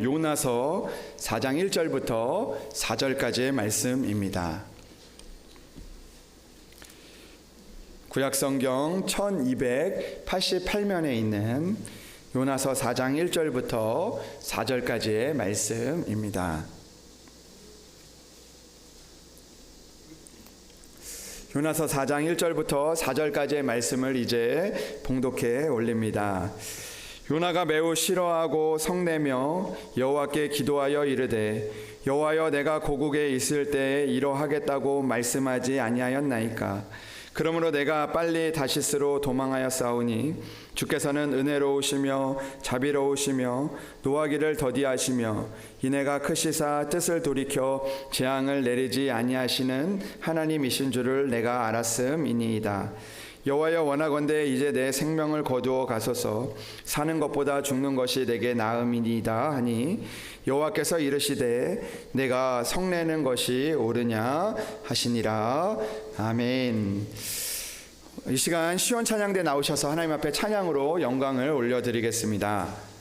말씀은 요나서 4장 1절부터 4절까지의 말씀입니다. 구약성경 1288면에 있는 요나서 4장 1절부터 4절까지의 말씀입니다. 요나서 4장 1절부터 4절까지의 말씀을 이제 봉독해 올립니다. 요나가 매우 싫어하고 성내며 여호와께 기도하여 이르되 여호와여 내가 고국에 있을 때에 이러하겠다고 말씀하지 아니하였나이까. 그러므로 내가 빨리 다시스로 도망하였사오니 주께서는 은혜로우시며 자비로우시며 노하기를 더디하시며 이내가 크시사 뜻을 돌이켜 재앙을 내리지 아니하시는 하나님이신 줄을 내가 알았음이니이다. 여호와여 원하건대 이제 내 생명을 거두어 가소서. 사는 것보다 죽는 것이 내게 나음이니이다 하니 여호와께서 이르시되 내가 성내는 것이 옳으냐 하시니라. 아멘. 이 시간 시온 찬양대 나오셔서 하나님 앞에 찬양으로 영광을 올려드리겠습니다.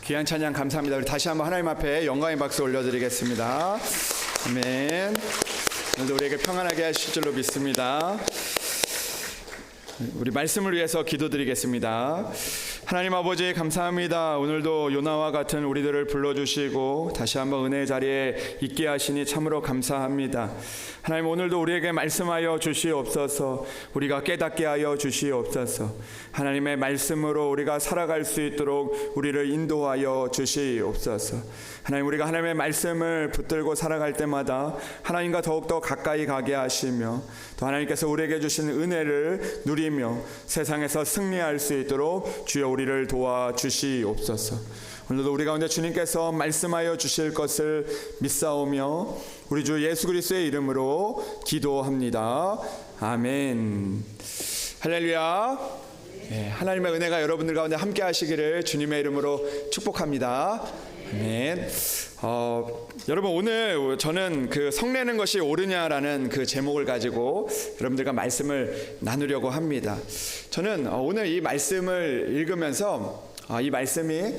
귀한 찬양 감사합니다. 우리 다시 한번 하나님 앞에 영광의 박수 올려드리겠습니다. 아멘. 오늘도 우리에게 평안하게 하실 줄로 믿습니다. 우리 말씀을 위해서 기도드리겠습니다. 하나님 아버지 감사합니다. 오늘도 요나와 같은 우리들을 불러주시고 다시 한번 은혜의 자리에 있게 하시니 참으로 감사합니다. 하나님 오늘도 우리에게 말씀하여 주시옵소서. 우리가 깨닫게 하여 주시옵소서. 하나님의 말씀으로 우리가 살아갈 수 있도록 우리를 인도하여 주시옵소서. 하나님 우리가 하나님의 말씀을 붙들고 살아갈 때마다 하나님과 더욱더 가까이 가게 하시며 또 하나님께서 우리에게 주신 은혜를 누리며 세상에서 승리할 수 있도록 주여 우리를 도와주시옵소서. 오늘도 우리 가운데 주님께서 말씀하여 주실 것을 믿사오며 우리 주 예수 그리스도의 이름으로 기도합니다. 아멘. 할렐루야. 하나님의 은혜가 여러분들 가운데 함께 하시기를 주님의 이름으로 축복합니다. 아멘. 여러분 오늘 저는 그 성내는 것이 옳으냐라는 그 제목을 가지고 여러분들과 말씀을 나누려고 합니다. 저는 오늘 이 말씀을 읽으면서 이 말씀이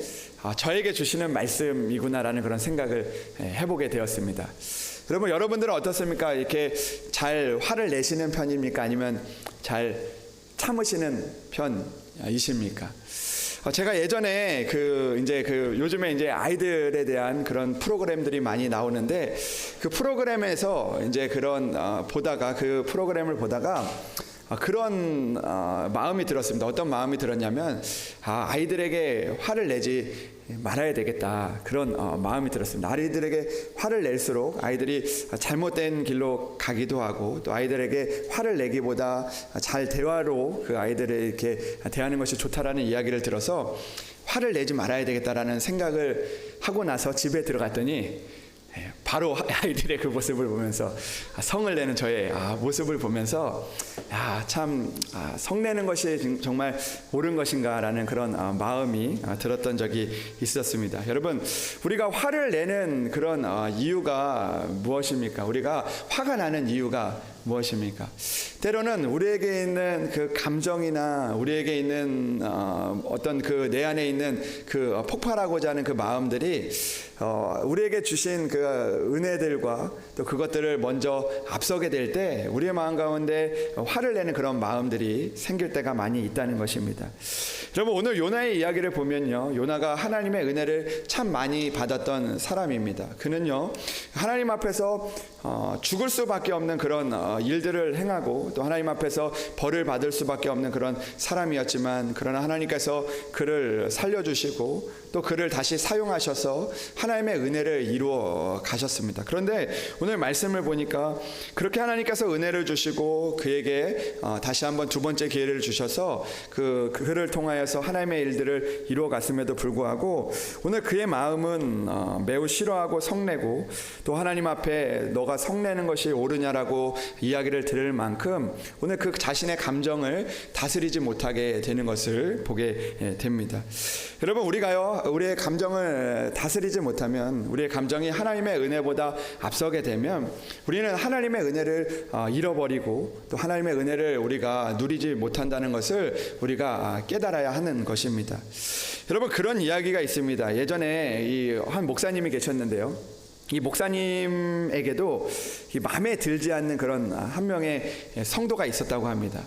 저에게 주시는 말씀이구나라는 그런 생각을 해보게 되었습니다. 여러분들은 어떻습니까? 이렇게 잘 화를 내시는 편입니까? 아니면 잘 참으시는 편이십니까? 제가 예전에 요즘에 이제 아이들에 대한 그런 프로그램들이 많이 나오는데 그 프로그램에서 이제 그 프로그램을 보다가 그런 마음이 들었습니다. 어떤 마음이 들었냐면 아이들에게 화를 내지 말아야 되겠다, 그런 마음이 들었습니다. 아이들에게 화를 낼수록 아이들이 잘못된 길로 가기도 하고 또 아이들에게 화를 내기보다 잘 대화로 그 아이들을 이렇게 대하는 것이 좋다라는 이야기를 들어서 화를 내지 말아야 되겠다라는 생각을 하고 나서 집에 들어갔더니 바로 아이들의 그 모습을 보면서 성을 내는 저의 모습을 보면서 성내는 것이 정말 옳은 것인가라는 그런 마음이 들었던 적이 있었습니다. 여러분 우리가 화를 내는 그런 이유가 무엇입니까? 우리가 화가 나는 이유가 무엇입니까? 때로는 우리에게 있는 그 감정이나 우리에게 있는 어떤 그 내 안에 있는 그 폭발하고자 하는 그 마음들이 우리에게 주신 그 은혜들과 또 그것들을 먼저 앞서게 될 때 우리의 마음 가운데 화를 내는 그런 마음들이 생길 때가 많이 있다는 것입니다. 여러분 오늘 요나의 이야기를 보면요, 요나가 하나님의 은혜를 참 많이 받았던 사람입니다. 그는요 하나님 앞에서 죽을 수밖에 없는 그런 일들을 행하고 또 하나님 앞에서 벌을 받을 수밖에 없는 그런 사람이었지만 그러나 하나님께서 그를 살려주시고 또 그를 다시 사용하셔서 하나님의 은혜를 이루어 가셨습니다. 그런데 오늘 말씀을 보니까 그렇게 하나님께서 은혜를 주시고 그에게 다시 한번 두 번째 기회를 주셔서 그를 통하여서 하나님의 일들을 이루어 갔음에도 불구하고 오늘 그의 마음은 매우 싫어하고 성내고 또 하나님 앞에 너가 성내는 것이 옳으냐라고 이야기를 들을 만큼 오늘 그 자신의 감정을 다스리지 못하게 되는 것을 보게 됩니다. 여러분 우리의 감정을 다스리지 못하면 우리의 감정이 하나님의 은혜보다 앞서게 되면 우리는 하나님의 은혜를 잃어버리고 또 하나님의 은혜를 우리가 누리지 못한다는 것을 우리가 깨달아야 하는 것입니다. 여러분 그런 이야기가 있습니다. 예전에 한 목사님이 계셨는데요, 이 목사님에게도 마음에 들지 않는 그런 한 명의 성도가 있었다고 합니다.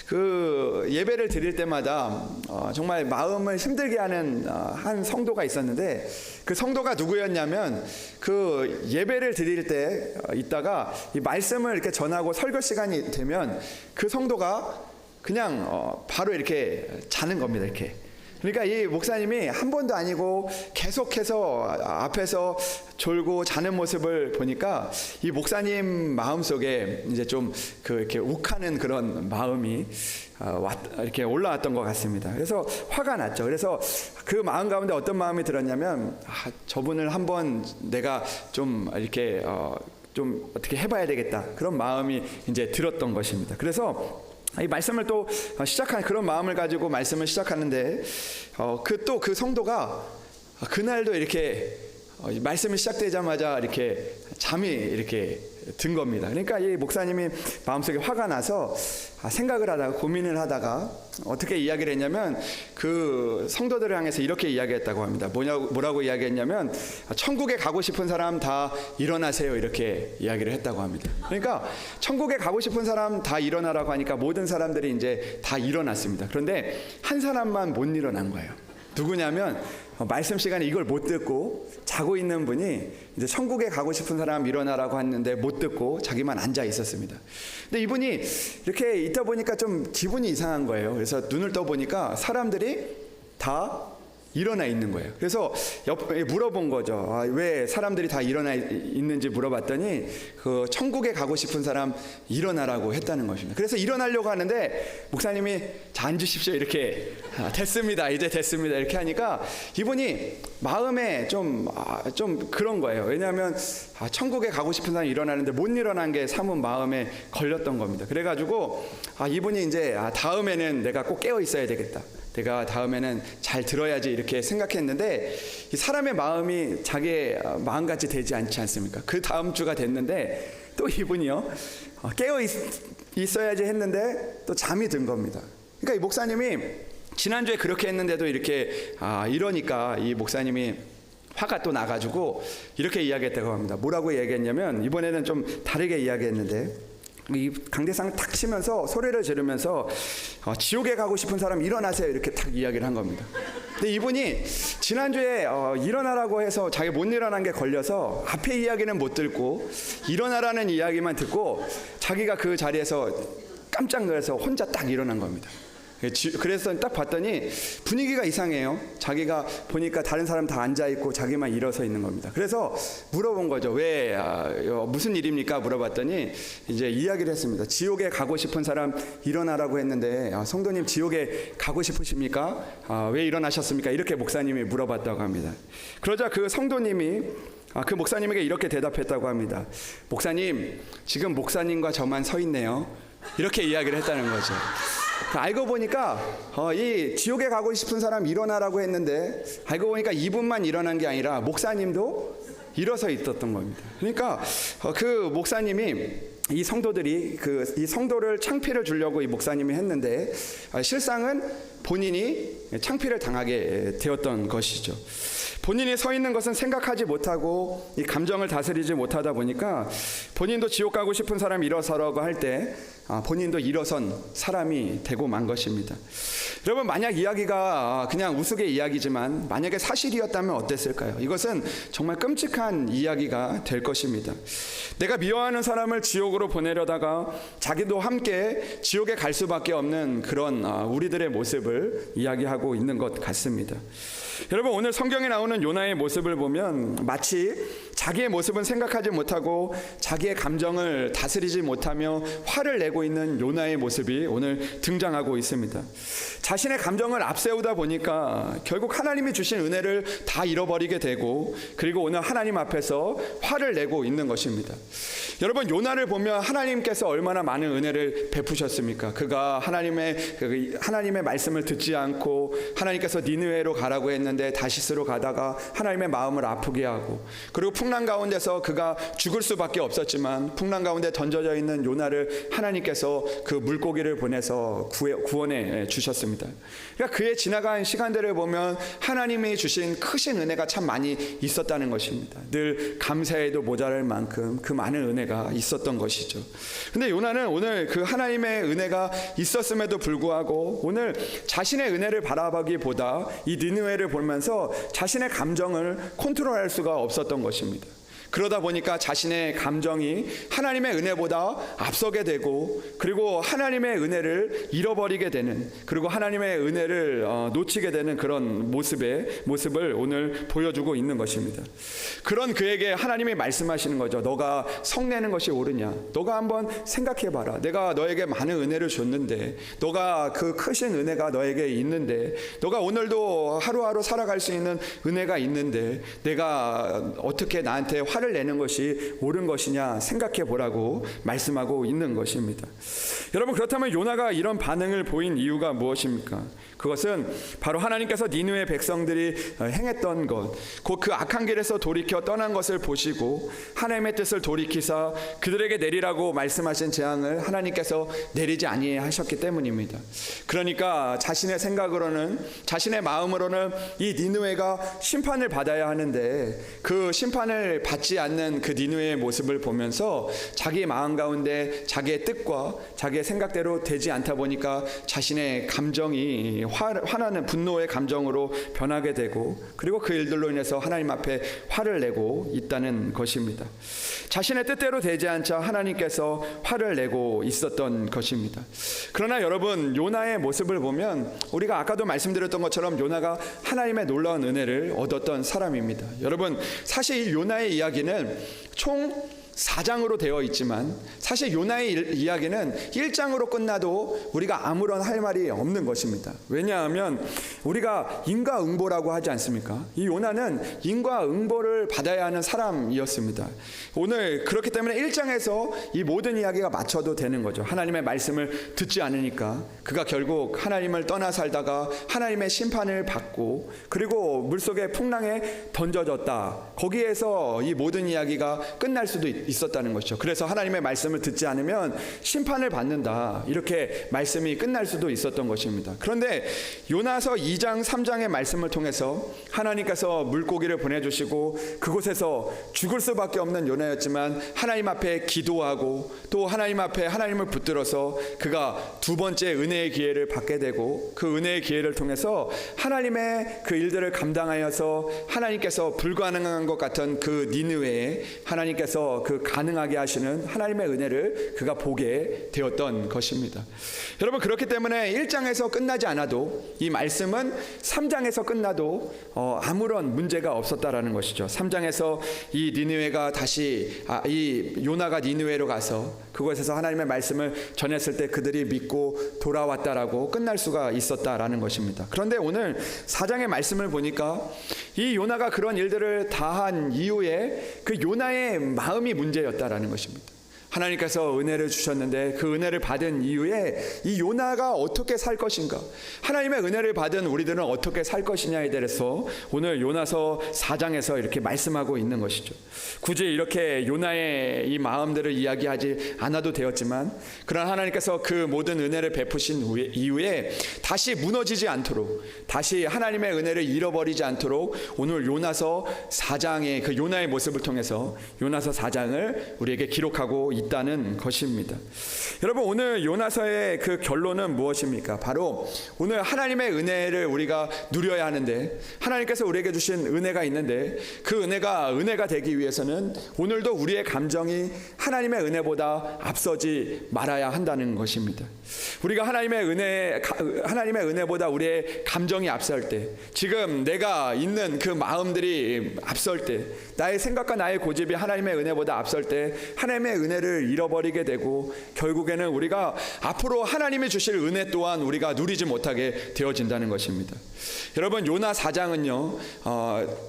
그 예배를 드릴 때마다 정말 마음을 힘들게 하는 한 성도가 있었는데 그 성도가 누구였냐면 그 예배를 드릴 때 있다가 이 말씀을 이렇게 전하고 설교 시간이 되면 그 성도가 그냥 바로 이렇게 자는 겁니다. 이렇게. 그러니까 이 목사님이 한 번도 아니고 계속해서 앞에서 졸고 자는 모습을 보니까 이 목사님 마음속에 이제 좀 이렇게 욱하는 그런 마음이 이렇게 올라왔던 것 같습니다. 그래서 화가 났죠. 그래서 그 마음 가운데 어떤 마음이 들었냐면 저분을 한번 내가 좀 이렇게 좀 어떻게 해봐야 되겠다, 그런 마음이 이제 들었던 것입니다. 그래서 이 말씀을 또 시작한 그런 마음을 가지고 말씀을 시작하는데 그 성도가 그날도 이렇게 말씀이 시작되자마자 이렇게 잠이 이렇게 든 겁니다. 그러니까 이 목사님이 마음속에 화가 나서 생각을 하다가 고민을 하다가 어떻게 이야기를 했냐면 그 성도들을 향해서 이렇게 이야기했다고 합니다. 뭐라고 이야기했냐면 천국에 가고 싶은 사람 다 일어나세요 이렇게 이야기를 했다고 합니다. 그러니까 천국에 가고 싶은 사람 다 일어나라고 하니까 모든 사람들이 이제 다 일어났습니다. 그런데 한 사람만 못 일어난 거예요. 누구냐면 말씀 시간에 이걸 못 듣고 자고 있는 분이 이제 천국에 가고 싶은 사람 일어나라고 했는데 못 듣고 자기만 앉아 있었습니다. 근데 이분이 이렇게 있다 보니까 좀 기분이 이상한 거예요. 그래서 눈을 떠 보니까 사람들이 다 일어나 있는 거예요. 그래서 물어본 거죠. 왜 사람들이 다 일어나 있는지 물어봤더니 그 천국에 가고 싶은 사람 일어나라고 했다는 것입니다. 그래서 일어나려고 하는데 목사님이 자 앉으십시오 이렇게 됐습니다. 이제 됐습니다. 이렇게 하니까 이분이 마음에 좀 그런 거예요. 왜냐하면 천국에 가고 싶은 사람이 일어나는데 못 일어난 게 사뭇 마음에 걸렸던 겁니다. 그래가지고 이분이 이제 다음에는 내가 꼭 깨어 있어야 되겠다. 내가 다음에는 잘 들어야지 이렇게 생각했는데 이 사람의 마음이 자기의 마음같이 되지 않지 않습니까? 그 다음 주가 됐는데 또 이분이요 깨어 있어야지 했는데 또 잠이 든 겁니다. 그러니까 이 목사님이 지난주에 그렇게 했는데도 이렇게 이러니까 이 목사님이 화가 또 나가지고 이렇게 이야기했다고 합니다. 뭐라고 얘기했냐면 이번에는 좀 다르게 이야기했는데 이 강대상을 탁 치면서 소리를 지르면서 지옥에 가고 싶은 사람 일어나세요 이렇게 탁 이야기를 한 겁니다. 근데 이분이 지난주에 일어나라고 해서 자기 못 일어난 게 걸려서 앞에 이야기는 못 듣고 일어나라는 이야기만 듣고 자기가 그 자리에서 깜짝 놀라서 혼자 딱 일어난 겁니다. 그래서 딱 봤더니 분위기가 이상해요. 자기가 보니까 다른 사람 다 앉아있고 자기만 일어서 있는 겁니다. 그래서 물어본 거죠. 왜 무슨 일입니까? 물어봤더니 이제 이야기를 했습니다. 지옥에 가고 싶은 사람 일어나라고 했는데 성도님 지옥에 가고 싶으십니까? 왜 일어나셨습니까? 이렇게 목사님이 물어봤다고 합니다. 그러자 그 성도님이 그 목사님에게 이렇게 대답했다고 합니다. 목사님 지금 목사님과 저만 서 있네요. 이렇게 이야기를 했다는 거죠. 알고 보니까 이 지옥에 가고 싶은 사람 일어나라고 했는데 알고 보니까 이분만 일어난 게 아니라 목사님도 일어서 있었던 겁니다. 그러니까 그 목사님이 이 성도들이 이 성도를 창피를 주려고 이 목사님이 했는데 실상은 본인이 창피를 당하게 되었던 것이죠. 본인이 서 있는 것은 생각하지 못하고 이 감정을 다스리지 못하다 보니까 본인도 지옥 가고 싶은 사람 일어서라고 할 때 본인도 일어선 사람이 되고 만 것입니다. 여러분 만약 이야기가 그냥 우스개 이야기지만 만약에 사실이었다면 어땠을까요? 이것은 정말 끔찍한 이야기가 될 것입니다. 내가 미워하는 사람을 지옥으로 보내려다가 자기도 함께 지옥에 갈 수밖에 없는 그런 우리들의 모습을 이야기하고 있는 것 같습니다. 여러분 오늘 성경에 나오는 요나의 모습을 보면 마치 자기의 모습은 생각하지 못하고 자기의 감정을 다스리지 못하며 화를 내고 있는 요나의 모습이 오늘 등장하고 있습니다. 자신의 감정을 앞세우다 보니까 결국 하나님이 주신 은혜를 다 잃어버리게 되고 그리고 오늘 하나님 앞에서 화를 내고 있는 것입니다. 여러분 요나를 보면 하나님께서 얼마나 많은 은혜를 베푸셨습니까? 그가 하나님의 말씀을 듣지 않고 하나님께서 니느웨로 가라고 했는데 다시스로 가다가 하나님의 마음을 아프게 하고 그리고 풍랑 가운데서 그가 죽을 수밖에 없었지만 풍랑 가운데 던져져 있는 요나를 하나님께서 그 물고기를 보내서 구원해 주셨습니다. 그러니까 그의 지나간 시간들을 보면 하나님이 주신 크신 은혜가 참 많이 있었다는 것입니다. 늘 감사해도 모자랄 만큼 그 많은 은혜가 있었던 것이죠. 근데 요나는 오늘 그 하나님의 은혜가 있었음에도 불구하고 오늘 자신의 은혜를 바라보기보다 이 니느웨를 보면서 자신의 감정을 컨트롤할 수가 없었던 것입니다. 그러다 보니까 자신의 감정이 하나님의 은혜보다 앞서게 되고 그리고 하나님의 은혜를 잃어버리게 되는 그리고 하나님의 은혜를 놓치게 되는 그런 모습을 오늘 보여주고 있는 것입니다. 그런 그에게 하나님이 말씀하시는 거죠. 너가 성내는 것이 옳으냐? 너가 한번 생각해봐라. 내가 너에게 많은 은혜를 줬는데 너가 그 크신 은혜가 너에게 있는데 너가 오늘도 하루하루 살아갈 수 있는 은혜가 있는데 내가 어떻게 나한테 화를 화를 내는 것이 옳은 것이냐 생각해 보라고 말씀하고 있는 것입니다. 여러분, 그렇다면 요나가 이런 반응을 보인 이유가 무엇입니까? 그것은 바로 하나님께서 니느웨 백성들이 행했던 것, 곧 그 악한 길에서 돌이켜 떠난 것을 보시고 하나님의 뜻을 돌이키사 그들에게 내리라고 말씀하신 재앙을 하나님께서 내리지 아니하셨기 때문입니다. 그러니까 자신의 생각으로는, 자신의 마음으로는 이 니느웨가 심판을 받아야 하는데 그 심판을 받지 않는 그 니느웨의 모습을 보면서 자기 마음 가운데 자기의 뜻과 자기의 생각대로 되지 않다 보니까 자신의 감정이 화나는 분노의 감정으로 변하게 되고, 그리고 그 일들로 인해서 하나님 앞에 화를 내고 있다는 것입니다. 자신의 뜻대로 되지 않자 하나님께서 화를 내고 있었던 것입니다. 그러나 여러분, 요나의 모습을 보면 우리가 아까도 말씀드렸던 것처럼 요나가 하나님의 놀라운 은혜를 얻었던 사람입니다. 여러분, 사실 이 요나의 이야기는 총 4장으로 되어 있지만 사실 요나의 이야기는 1장으로 끝나도 우리가 아무런 할 말이 없는 것입니다. 왜냐하면 우리가 인과응보라고 하지 않습니까? 이 요나는 인과응보를 받아야 하는 사람이었습니다. 오늘 그렇기 때문에 1장에서 이 모든 이야기가 맞춰도 되는 거죠. 하나님의 말씀을 듣지 않으니까 그가 결국 하나님을 떠나 살다가 하나님의 심판을 받고, 그리고 물속의 풍랑에 던져졌다. 거기에서 이 모든 이야기가 끝날 수도 있었다는 것이죠. 그래서 하나님의 말씀을 듣지 않으면 심판을 받는다, 이렇게 말씀이 끝날 수도 있었던 것입니다. 그런데 요나서 2장 3장의 말씀을 통해서 하나님께서 물고기를 보내주시고 그곳에서 죽을 수밖에 없는 요나였지만 하나님 앞에 기도하고 또 하나님 앞에 하나님을 붙들어서 그가 두 번째 은혜의 기회를 받게 되고, 그 은혜의 기회를 통해서 하나님의 그 일들을 감당하여서 하나님께서 불가능한 것 같은 그 니느웨에 하나님께서 그 가능하게 하시는 하나님의 은혜를 그가 보게 되었던 것입니다. 여러분, 그렇기 때문에 1장에서 끝나지 않아도 이 말씀은 3장에서 끝나도 아무런 문제가 없었다라는 것이죠. 3장에서 이 니느웨가 다시 이 요나가 니느웨로 가서 그곳에서 하나님의 말씀을 전했을 때 그들이 믿고 돌아왔다라고 끝날 수가 있었다라는 것입니다. 그런데 오늘 4장의 말씀을 보니까 이 요나가 그런 일들을 다 한 이후에 그 요나의 마음이 문제였다라는 것입니다. 하나님께서 은혜를 주셨는데 그 은혜를 받은 이후에 이 요나가 어떻게 살 것인가, 하나님의 은혜를 받은 우리들은 어떻게 살 것이냐에 대해서 오늘 요나서 4장에서 이렇게 말씀하고 있는 것이죠. 굳이 이렇게 요나의 이 마음들을 이야기하지 않아도 되었지만, 그러나 하나님께서 그 모든 은혜를 베푸신 이후에 다시 무너지지 않도록, 다시 하나님의 은혜를 잃어버리지 않도록 오늘 요나서 4장의 그 요나의 모습을 통해서 요나서 4장을 우리에게 기록하고 있다는 것입니다. 여러분, 오늘 요나서의 그 결론은 무엇입니까? 바로 오늘 하나님의 은혜를 우리가 누려야 하는데, 하나님께서 우리에게 주신 은혜가 있는데 그 은혜가 되기 위해서는 오늘도 우리의 감정이 하나님의 은혜보다 앞서지 말아야 한다는 것입니다. 우리가 하나님의 은혜보다 우리의 감정이 앞설 때, 지금 내가 있는 그 마음들이 앞설 때, 나의 생각과 나의 고집이 하나님의 은혜보다 앞설 때 하나님의 은혜를 잃어버리게 되고, 결국에는 우리가 앞으로 하나님이 주실 은혜 또한 우리가 누리지 못하게 되어진다는 것입니다. 여러분, 요나 4장은요,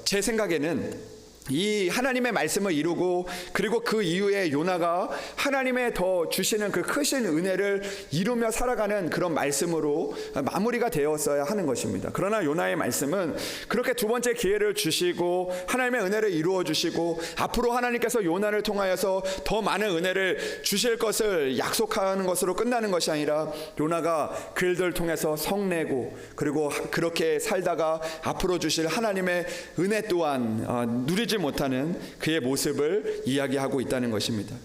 제 생각에는 이 하나님의 말씀을 이루고, 그리고 그 이후에 요나가 하나님의 더 주시는 그 크신 은혜를 이루며 살아가는 그런 말씀으로 마무리가 되었어야 하는 것입니다. 그러나 요나의 말씀은 그렇게 두 번째 기회를 주시고 하나님의 은혜를 이루어 주시고 앞으로 하나님께서 요나를 통하여서 더 많은 은혜를 주실 것을 약속하는 것으로 끝나는 것이 아니라, 요나가 그 일들을 통해서 성내고 그리고 그렇게 살다가 앞으로 주실 하나님의 은혜 또한 누리지 못하는 그의 모습을 이야기하고 있다는 것입니다.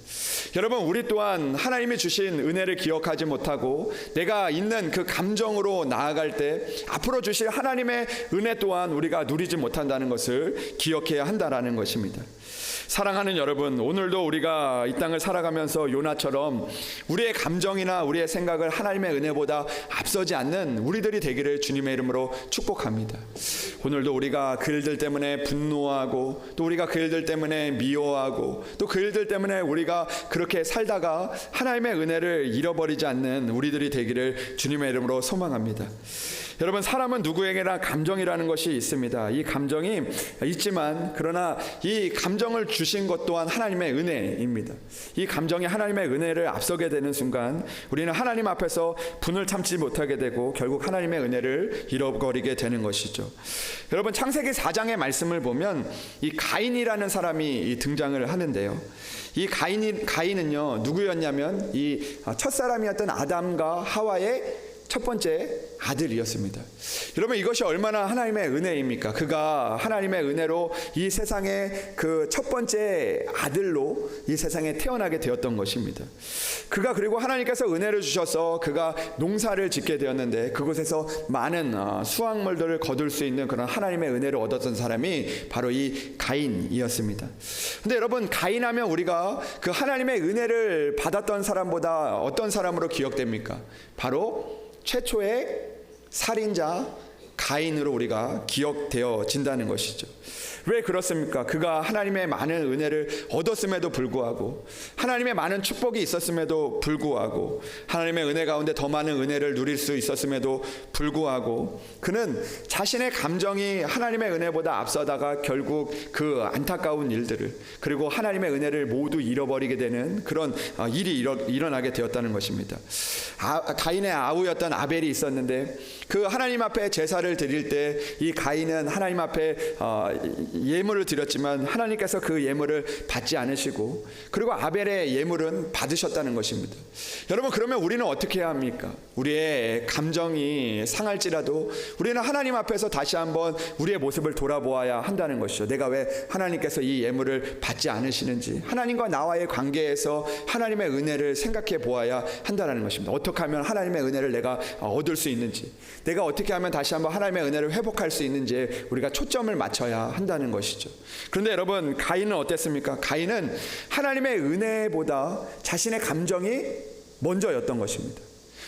여러분, 우리 또한 하나님이 주신 은혜를 기억하지 못하고 내가 있는 그 감정으로 나아갈 때 앞으로 주실 하나님의 은혜 또한 우리가 누리지 못한다는 것을 기억해야 한다라는 것입니다. 사랑하는 여러분, 오늘도 우리가 이 땅을 살아가면서 요나처럼 우리의 감정이나 우리의 생각을 하나님의 은혜보다 앞서지 않는 우리들이 되기를 주님의 이름으로 축복합니다. 오늘도 우리가 그 일들 때문에 분노하고 또 우리가 그 일들 때문에 미워하고 또 그 일들 때문에 우리가 그렇게 살다가 하나님의 은혜를 잃어버리지 않는 우리들이 되기를 주님의 이름으로 소망합니다. 여러분, 사람은 누구에게나 감정이라는 것이 있습니다. 이 감정이 있지만 그러나 이 감정을 주신 것 또한 하나님의 은혜입니다. 이 감정이 하나님의 은혜를 앞서게 되는 순간 우리는 하나님 앞에서 분을 참지 못하게 되고 결국 하나님의 은혜를 잃어버리게 되는 것이죠. 여러분, 창세기 4장의 말씀을 보면 이 가인이라는 사람이 등장을 하는데요. 이 가인은요 누구였냐면 이 첫사람이었던 아담과 하와의 첫 번째 아들이었습니다. 여러분, 이것이 얼마나 하나님의 은혜입니까? 그가 하나님의 은혜로 이 세상의 그 첫 번째 아들로 이 세상에 태어나게 되었던 것입니다. 그가 그리고 하나님께서 은혜를 주셔서 그가 농사를 짓게 되었는데 그곳에서 많은 수확물들을 거둘 수 있는 그런 하나님의 은혜를 얻었던 사람이 바로 이 가인이었습니다. 근데 여러분, 가인하면 우리가 그 하나님의 은혜를 받았던 사람보다 어떤 사람으로 기억됩니까? 바로 최초의 살인자 가인으로 우리가 기억되어진다는 것이죠. 왜 그렇습니까? 그가 하나님의 많은 은혜를 얻었음에도 불구하고 하나님의 많은 축복이 있었음에도 불구하고 하나님의 은혜 가운데 더 많은 은혜를 누릴 수 있었음에도 불구하고 그는 자신의 감정이 하나님의 은혜보다 앞서다가 결국 그 안타까운 일들을 그리고 하나님의 은혜를 모두 잃어버리게 되는 그런 일이 일어나게 되었다는 것입니다. 가인의 아우였던 아벨이 있었는데 그 하나님 앞에 제사를 드릴 때 이 가인은 하나님 앞에 예물을 드렸지만 하나님께서 그 예물을 받지 않으시고 그리고 아벨의 예물은 받으셨다는 것입니다. 여러분, 그러면 우리는 어떻게 해야 합니까? 우리의 감정이 상할지라도 우리는 하나님 앞에서 다시 한번 우리의 모습을 돌아보아야 한다는 것이죠. 내가 왜 하나님께서 이 예물을 받지 않으시는지 하나님과 나와의 관계에서 하나님의 은혜를 생각해 보아야 한다는 것입니다. 어떻게 하면 하나님의 은혜를 내가 얻을 수 있는지, 내가 어떻게 하면 다시 한번 하나님의 은혜를 회복할 수 있는지 우리가 초점을 맞춰야 한다는 것이죠. 그런데 여러분, 가인은 어땠습니까? 가인은 하나님의 은혜보다 자신의 감정이 먼저였던 것입니다.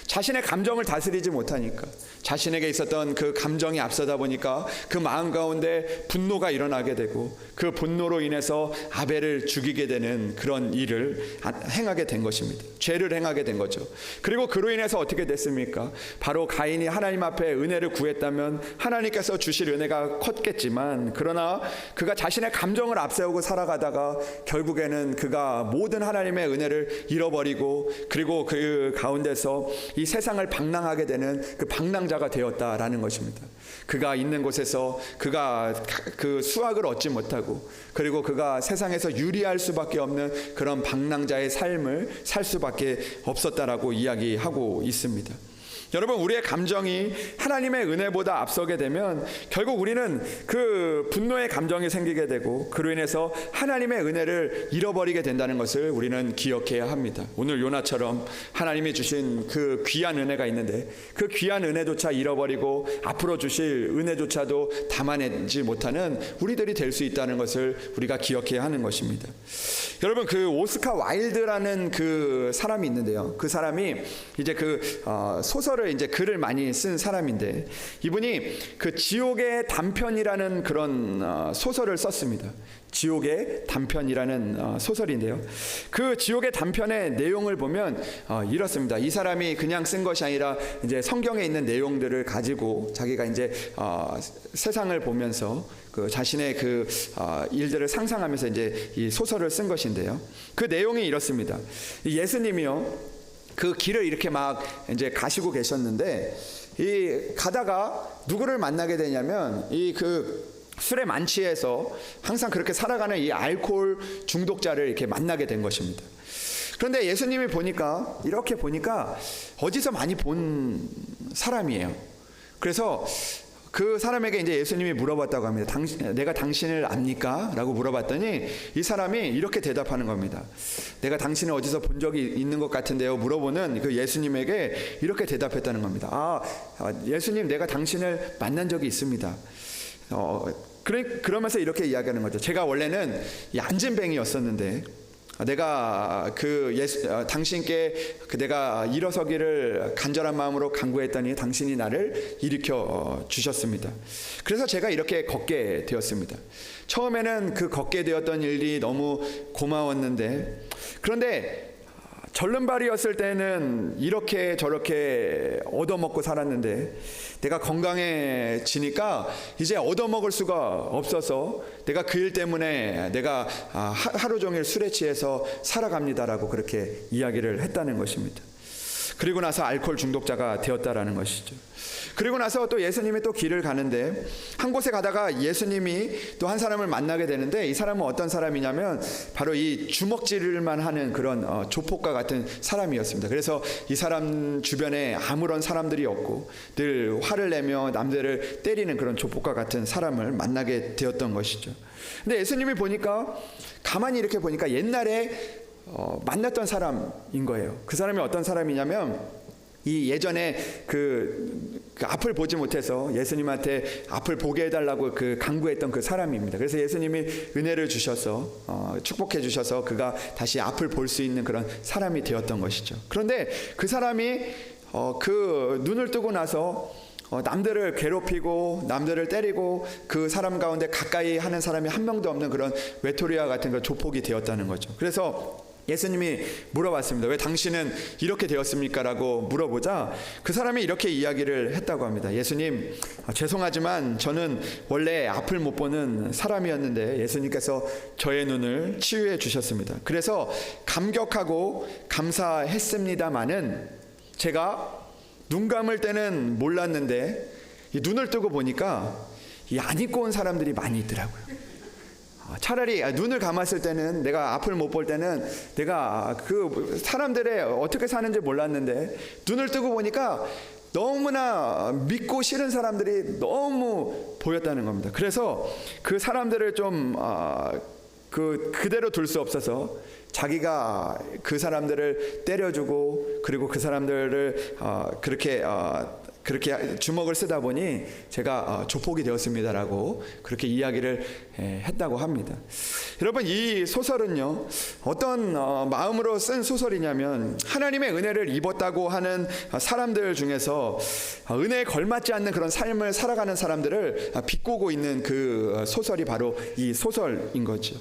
자신의 감정을 다스리지 못하니까 자신에게 있었던 그 감정이 앞서다 보니까 그 마음 가운데 분노가 일어나게 되고 그 분노로 인해서 아벨을 죽이게 되는 그런 일을 행하게 된 것입니다. 죄를 행하게 된 거죠. 그리고 그로 인해서 어떻게 됐습니까? 바로 가인이 하나님 앞에 은혜를 구했다면 하나님께서 주실 은혜가 컸겠지만 그러나 그가 자신의 감정을 앞세우고 살아가다가 결국에는 그가 모든 하나님의 은혜를 잃어버리고 그리고 그 가운데서 이 세상을 방랑하게 되는 그 방랑자가 되었다라는 것입니다. 그가 있는 곳에서 그가 그 수확을 얻지 못하고 그리고 그가 세상에서 유리할 수밖에 없는 그런 방랑자의 삶을 살 수밖에 없었다라고 이야기하고 있습니다. 여러분, 우리의 감정이 하나님의 은혜보다 앞서게 되면 결국 우리는 그 분노의 감정이 생기게 되고 그로 인해서 하나님의 은혜를 잃어버리게 된다는 것을 우리는 기억해야 합니다. 오늘 요나처럼 하나님이 주신 그 귀한 은혜가 있는데 그 귀한 은혜조차 잃어버리고 앞으로 주실 은혜조차도 담아내지 못하는 우리들이 될 수 있다는 것을 우리가 기억해야 하는 것입니다. 여러분, 그 오스카 와일드라는 그 사람이 있는데요. 그 사람이 이제 그 소설을 이제 글을 많이 쓴 사람인데 이분이 그 지옥의 단편이라는 그런 소설을 썼습니다. 지옥의 단편이라는 소설인데요. 그 지옥의 단편의 내용을 보면 이렇습니다. 이 사람이 그냥 쓴 것이 아니라 이제 성경에 있는 내용들을 가지고 자기가 이제 세상을 보면서 그 자신의 그 일들을 상상하면서 이제 이 소설을 쓴 것인데요. 그 내용이 이렇습니다. 예수님이요, 그 길을 이렇게 막 이제 가시고 계셨는데 이 가다가 누구를 만나게 되냐면 이 그 술에 만취해서 항상 그렇게 살아가는 이 알코올 중독자를 이렇게 만나게 된 것입니다. 그런데 예수님이 보니까 이렇게 보니까 어디서 많이 본 사람이에요. 그래서 그 사람에게 이제 예수님이 물어봤다고 합니다. 내가 당신을 압니까? 라고 물어봤더니 이 사람이 이렇게 대답하는 겁니다. 내가 당신을 어디서 본 적이 있는 것 같은데요? 물어보는 그 예수님에게 이렇게 대답했다는 겁니다. 예수님, 내가 당신을 만난 적이 있습니다. 그러면서 이렇게 이야기하는 거죠. 제가 원래는 이 안진뱅이였었는데 내가 당신께 내가 일어서기를 간절한 마음으로 간구했더니 당신이 나를 일으켜 주셨습니다. 그래서 제가 이렇게 걷게 되었습니다. 처음에는 그 걷게 되었던 일이 너무 고마웠는데, 그런데 절름발이었을 때는 이렇게 저렇게 얻어먹고 살았는데 내가 건강해지니까 이제 얻어먹을 수가 없어서 내가 그 일 때문에 내가 하루 종일 술에 취해서 살아갑니다라고 그렇게 이야기를 했다는 것입니다. 그리고 나서 알코올 중독자가 되었다라는 것이죠. 그리고 나서 또 예수님이 또 길을 가는데 한 곳에 가다가 예수님이 또 한 사람을 만나게 되는데, 이 사람은 어떤 사람이냐면 바로 이 주먹질만 하는 그런 조폭과 같은 사람이었습니다. 그래서 이 사람 주변에 아무런 사람들이 없고 늘 화를 내며 남들을 때리는 그런 조폭과 같은 사람을 만나게 되었던 것이죠. 근데 예수님이 보니까, 가만히 이렇게 보니까 옛날에 만났던 사람인 거예요. 그 사람이 어떤 사람이냐면 이 예전에 그 앞을 보지 못해서 예수님한테 앞을 보게 해달라고 간구했던 그 사람입니다. 그래서 예수님이 은혜를 주셔서 축복해 주셔서 그가 다시 앞을 볼 수 있는 그런 사람이 되었던 것이죠. 그런데 그 사람이 그 눈을 뜨고 나서 남들을 괴롭히고 남들을 때리고 그 사람 가운데 가까이 하는 사람이 한 명도 없는 그런 외톨이와 같은 그 조폭이 되었다는 거죠. 그래서 예수님이 물어봤습니다. 왜 당신은 이렇게 되었습니까? 라고 물어보자 그 사람이 이렇게 이야기를 했다고 합니다. 예수님, 죄송하지만 저는 원래 앞을 못 보는 사람이었는데 예수님께서 저의 눈을 치유해 주셨습니다. 그래서 감격하고 감사했습니다마는 제가 눈 감을 때는 몰랐는데 이 눈을 뜨고 보니까 이 안 입고 온 사람들이 많이 있더라고요. 차라리 눈을 감았을 때는, 내가 앞을 못 볼 때는 내가 그 사람들의 어떻게 사는지 몰랐는데 눈을 뜨고 보니까 너무나 믿고 싫은 사람들이 너무 보였다는 겁니다. 그래서 그 사람들을 좀 그대로 둘 수 없어서 자기가 그 사람들을 때려주고 그리고 그 사람들을 그렇게 주먹을 쓰다 보니 제가 조폭이 되었습니다라고 그렇게 이야기를 했다고 합니다. 여러분, 이 소설은요 어떤 마음으로 쓴 소설이냐면, 하나님의 은혜를 입었다고 하는 사람들 중에서 은혜에 걸맞지 않는 그런 삶을 살아가는 사람들을 비꼬고 있는 그 소설이 바로 이 소설인 거죠.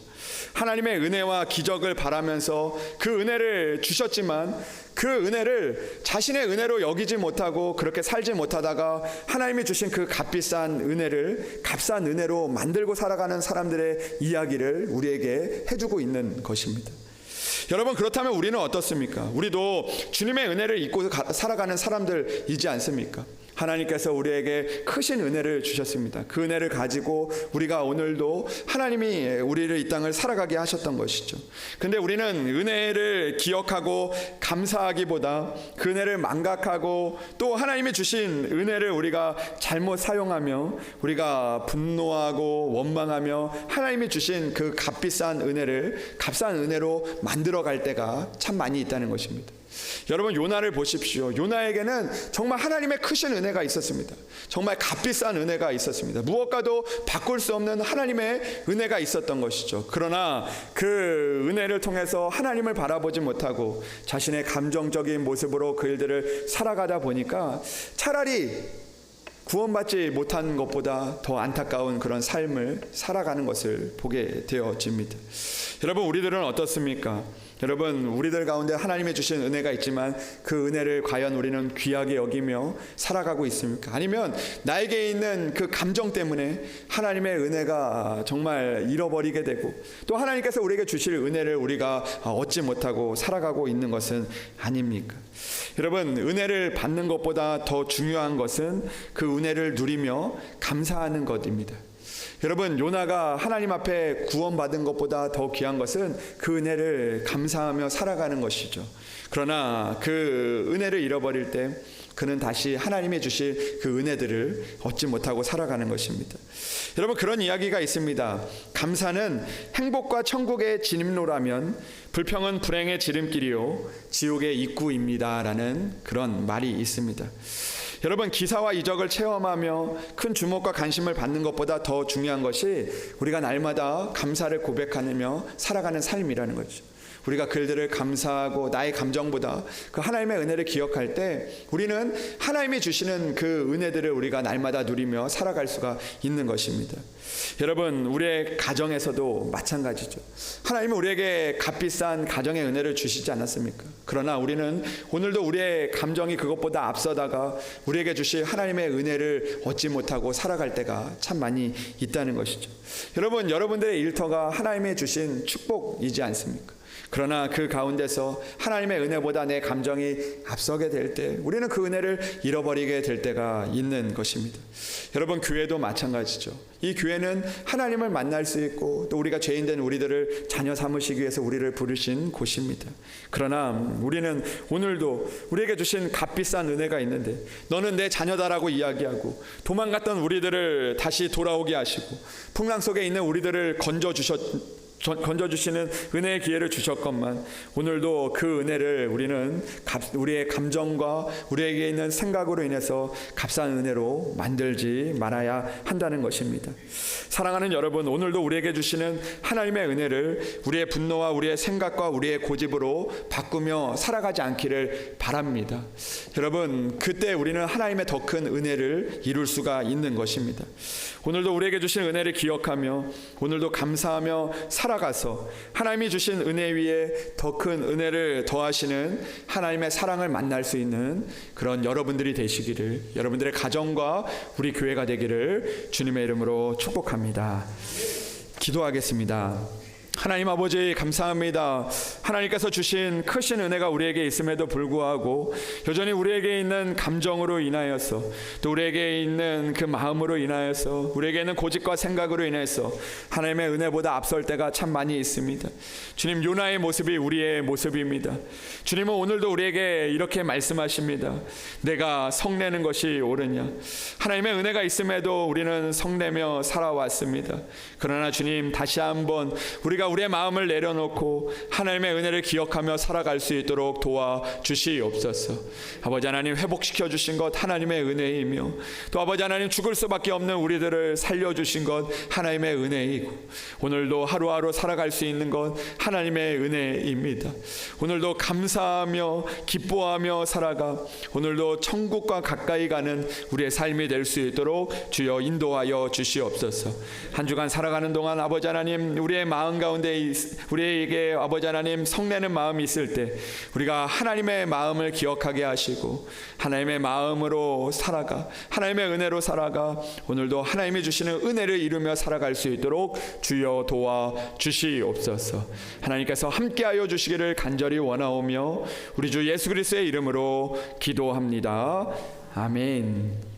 하나님의 은혜와 기적을 바라면서 그 은혜를 주셨지만 그 은혜를 자신의 은혜로 여기지 못하고 그렇게 살지 못하다가 하나님이 주신 그 값비싼 은혜를 값싼 은혜로 만들고 살아가는 사람들의 이야기를 우리에게 해주고 있는 것입니다. 여러분, 그렇다면 우리는 어떻습니까? 우리도 주님의 은혜를 입고 살아가는 사람들이지 않습니까? 하나님께서 우리에게 크신 은혜를 주셨습니다. 그 은혜를 가지고 우리가 오늘도 하나님이 우리를 이 땅을 살아가게 하셨던 것이죠. 근데 우리는 은혜를 기억하고 감사하기보다 그 은혜를 망각하고 또 하나님이 주신 은혜를 우리가 잘못 사용하며 우리가 분노하고 원망하며 하나님이 주신 그 값비싼 은혜를 값싼 은혜로 만들어갈 때가 참 많이 있다는 것입니다. 여러분, 요나를 보십시오. 요나에게는 정말 하나님의 크신 은혜가 있었습니다. 정말 값비싼 은혜가 있었습니다. 무엇과도 바꿀 수 없는 하나님의 은혜가 있었던 것이죠. 그러나 그 은혜를 통해서 하나님을 바라보지 못하고 자신의 감정적인 모습으로 그 일들을 살아가다 보니까 차라리 구원받지 못한 것보다 더 안타까운 그런 삶을 살아가는 것을 보게 되어집니다. 여러분, 우리들은 어떻습니까? 여러분, 우리들 가운데 하나님이 주신 은혜가 있지만 그 은혜를 과연 우리는 귀하게 여기며 살아가고 있습니까? 아니면 나에게 있는 그 감정 때문에 하나님의 은혜가 정말 잃어버리게 되고 또 하나님께서 우리에게 주실 은혜를 우리가 얻지 못하고 살아가고 있는 것은 아닙니까? 여러분, 은혜를 받는 것보다 더 중요한 것은 그 은혜를 누리며 감사하는 것입니다. 여러분, 요나가 하나님 앞에 구원받은 것보다 더 귀한 것은 그 은혜를 감사하며 살아가는 것이죠. 그러나 그 은혜를 잃어버릴 때 그는 다시 하나님이 주실 그 은혜들을 얻지 못하고 살아가는 것입니다. 여러분, 그런 이야기가 있습니다. 감사는 행복과 천국의 진입로라면 불평은 불행의 지름길이요 지옥의 입구입니다 라는 그런 말이 있습니다. 여러분, 기사와 이적을 체험하며 큰 주목과 관심을 받는 것보다 더 중요한 것이 우리가 날마다 감사를 고백하며 살아가는 삶이라는 거죠. 우리가 그들을 감사하고 나의 감정보다 그 하나님의 은혜를 기억할 때 우리는 하나님이 주시는 그 은혜들을 우리가 날마다 누리며 살아갈 수가 있는 것입니다. 여러분, 우리의 가정에서도 마찬가지죠. 하나님은 우리에게 값비싼 가정의 은혜를 주시지 않았습니까? 그러나 우리는 오늘도 우리의 감정이 그것보다 앞서다가 우리에게 주실 하나님의 은혜를 얻지 못하고 살아갈 때가 참 많이 있다는 것이죠. 여러분, 여러분들의 일터가 하나님이 주신 축복이지 않습니까? 그러나 그 가운데서 하나님의 은혜보다 내 감정이 앞서게 될 때 우리는 그 은혜를 잃어버리게 될 때가 있는 것입니다. 여러분, 교회도 마찬가지죠. 이 교회는 하나님을 만날 수 있고 또 우리가 죄인된 우리들을 자녀 삼으시기 위해서 우리를 부르신 곳입니다. 그러나 우리는 오늘도 우리에게 주신 값비싼 은혜가 있는데 너는 내 자녀다라고 이야기하고 도망갔던 우리들을 다시 돌아오게 하시고 풍랑 속에 있는 우리들을 건져주시는 은혜의 기회를 주셨건만 오늘도 그 은혜를 우리는 우리의 감정과 우리에게 있는 생각으로 인해서 값싼 은혜로 만들지 말아야 한다는 것입니다. 사랑하는 여러분, 오늘도 우리에게 주시는 하나님의 은혜를 우리의 분노와 우리의 생각과 우리의 고집으로 바꾸며 살아가지 않기를 바랍니다. 여러분, 그때 우리는 하나님의 더 큰 은혜를 이룰 수가 있는 것입니다. 오늘도 우리에게 주신 은혜를 기억하며 오늘도 감사하며 살아가서 하나님이 주신 은혜 위에 더 큰 은혜를 더하시는 하나님의 사랑을 만날 수 있는 그런 여러분들이 되시기를, 여러분들의 가정과 우리 교회가 되기를 주님의 이름으로 축복합니다. 기도하겠습니다. 하나님 아버지, 감사합니다. 하나님께서 주신 크신 은혜가 우리에게 있음에도 불구하고 여전히 우리에게 있는 감정으로 인하여서 또 우리에게 있는 그 마음으로 인하여서 우리에게 있는 고집과 생각으로 인해서 하나님의 은혜보다 앞설 때가 참 많이 있습니다. 주님, 요나의 모습이 우리의 모습입니다. 주님은 오늘도 우리에게 이렇게 말씀하십니다. 내가 성내는 것이 옳으냐. 하나님의 은혜가 있음에도 우리는 성내며 살아왔습니다. 그러나 주님, 다시 한번 우리가 우리의 마음을 내려놓고 하나님의 은혜를 기억하며 살아갈 수 있도록 도와주시옵소서. 아버지 하나님, 회복시켜 주신 것 하나님의 은혜이며 또 아버지 하나님, 죽을 수밖에 없는 우리들을 살려주신 것 하나님의 은혜이고 오늘도 하루하루 살아갈 수 있는 것 하나님의 은혜입니다. 오늘도 감사하며 기뻐하며 살아가 오늘도 천국과 가까이 가는 우리의 삶이 될 수 있도록 주여 인도하여 주시옵소서. 한 주간 살아가는 동안 아버지 하나님, 우리의 마음 가운데 우리에게 아버지 하나님 성내는 마음이 있을 때 우리가 하나님의 마음을 기억하게 하시고 하나님의 마음으로 살아가 하나님의 은혜로 살아가 오늘도 하나님이 주시는 은혜를 이루며 살아갈 수 있도록 주여 도와주시옵소서. 하나님께서 함께하여 주시기를 간절히 원하오며 우리 주 예수 그리스도의 이름으로 기도합니다. 아멘.